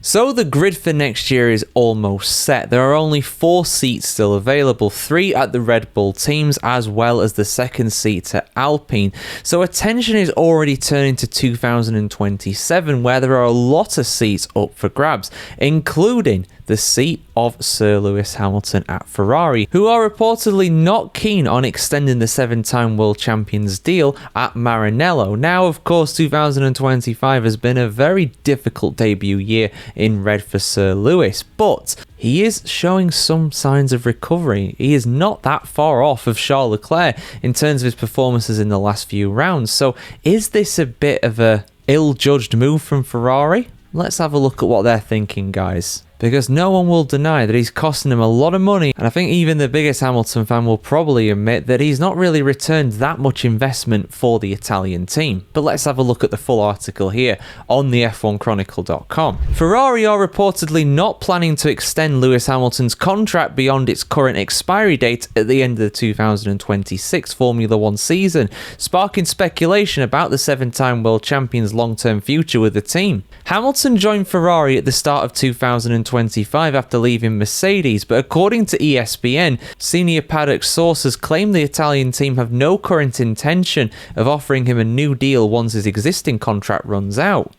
So the grid for next year is almost set. There are only 4 seats still available, 3 at the Red Bull teams as well as the second seat at Alpine. So attention is already turning to 2027, where there are a lot of seats up for grabs, including the seat of Sir Lewis Hamilton at Ferrari, who are reportedly not keen on extending the 7-time world champions deal at Maranello. Now, of course, 2025 has been a very difficult debut year in red for Sir Lewis, but he is showing some signs of recovery. He is not that far off of Charles Leclerc in terms of his performances in the last few rounds. So is this a bit of a ill-judged move from Ferrari? Let's have a look at what they're thinking, guys. Because no one will deny that he's costing him a lot of money, and I think even the biggest Hamilton fan will probably admit that he's not really returned that much investment for the Italian team. But let's have a look at the full article here on the F1Chronicle.com. Ferrari are reportedly not planning to extend Lewis Hamilton's contract beyond its current expiry date at the end of the 2026 Formula 1 season, sparking speculation about the 7-time world champion's long-term future with the team. Hamilton joined Ferrari at the start of 2025 after leaving Mercedes, but according to ESPN, senior paddock sources claim the Italian team have no current intention of offering him a new deal once his existing contract runs out.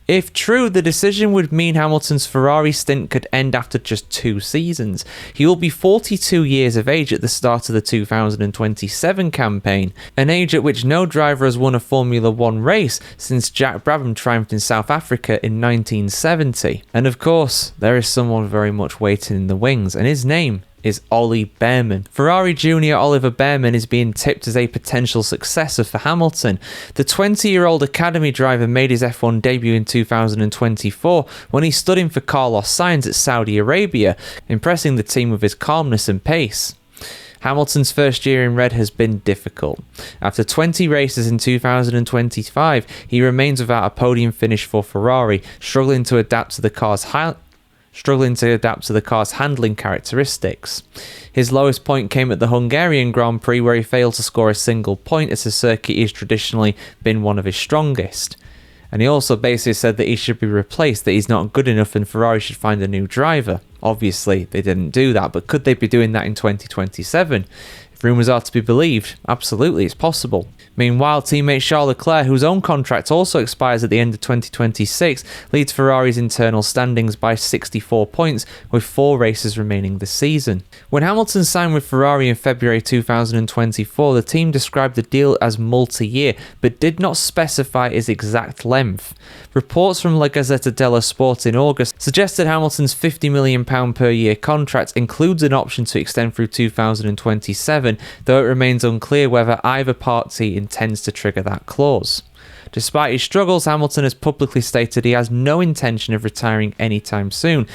If true, the decision would mean Hamilton's Ferrari stint could end after just 2 seasons. He will be 42 years of age at the start of the 2027 campaign, an age at which no driver has won a Formula 1 race since Jack Brabham triumphed in South Africa in 1970. And of course, there is someone very much waiting in the wings, and his name is Ollie Behrman. Ferrari junior Oliver Behrman is being tipped as a potential successor for Hamilton. The 20-year-old academy driver made his F1 debut in 2024 when he stood in for Carlos Sainz at Saudi Arabia, impressing the team with his calmness and pace. Hamilton's first year in red has been difficult. After 20 races in 2025, he remains without a podium finish for Ferrari, struggling to adapt to the car's handling characteristics. His lowest point came at the Hungarian Grand Prix, where he failed to score a single point, as the circuit has traditionally been one of his strongest. And he also basically said that he should be replaced, that he's not good enough and Ferrari should find a new driver. Obviously, they didn't do that, but could they be doing that in 2027? If rumours are to be believed, absolutely, it's possible. Meanwhile, teammate Charles Leclerc, whose own contract also expires at the end of 2026, leads Ferrari's internal standings by 64 points, with 4 races remaining this season. When Hamilton signed with Ferrari in February 2024, the team described the deal as multi-year, but did not specify its exact length. Reports from La Gazzetta dello Sport in August suggested Hamilton's £50 million per year contract includes an option to extend through 2027, though it remains unclear whether either party intends to trigger that clause. Despite his struggles, Hamilton has publicly stated he has no intention of retiring anytime soon.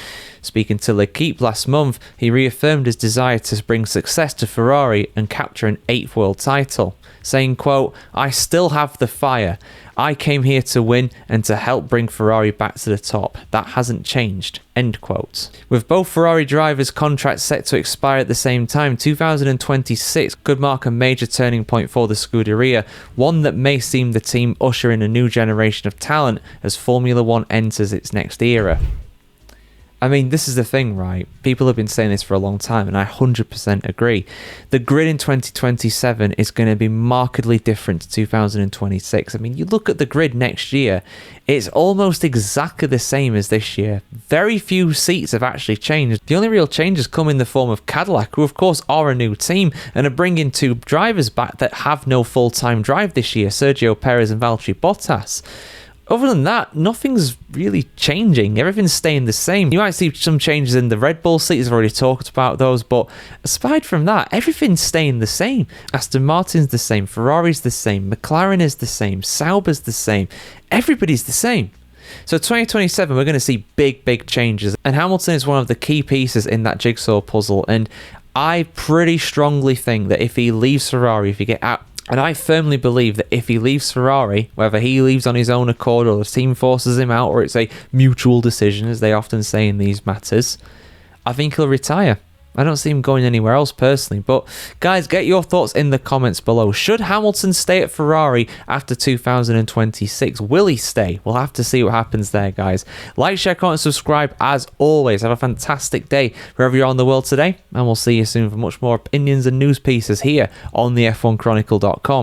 Speaking to L'Equipe last month, he reaffirmed his desire to bring success to Ferrari and capture an 8th world title, saying, quote, "I still have the fire. I came here to win and to help bring Ferrari back to the top. That hasn't changed." End quote. With both Ferrari drivers' contracts set to expire at the same time, 2026 could mark a major turning point for the Scuderia, one that may see the team usher in a new generation of talent as Formula 1 enters its next era. I mean, this is the thing, right? People have been saying this for a long time, and I 100% agree. The grid in 2027 is going to be markedly different to 2026. I mean, you look at the grid next year, it's almost exactly the same as this year. Very few seats have actually changed. The only real changes come in the form of Cadillac, who of course are a new team and are bringing 2 drivers back that have no full-time drive this year, Sergio Perez and Valtteri Bottas. Other than that, nothing's really changing. Everything's staying the same. You might see some changes in the Red Bull seats. I've already talked about those, but aside from that, everything's staying the same. Aston Martin's the same, Ferrari's the same, McLaren is the same, Sauber's the same. Everybody's the same. So 2027, we're going to see big changes, and Hamilton is one of the key pieces in that jigsaw puzzle, and I pretty strongly think that if he leaves Ferrari, if he get out, and I firmly believe that if he leaves Ferrari, whether he leaves on his own accord or the team forces him out or it's a mutual decision, as they often say in these matters, I think he'll retire. I don't see him going anywhere else personally. But guys, get your thoughts in the comments below. Should Hamilton stay at Ferrari after 2026? Will he stay? We'll have to see what happens there, guys. Like, share, comment, and subscribe as always. Have a fantastic day wherever you are in the world today, and we'll see you soon for much more opinions and news pieces here on the F1Chronicle.com.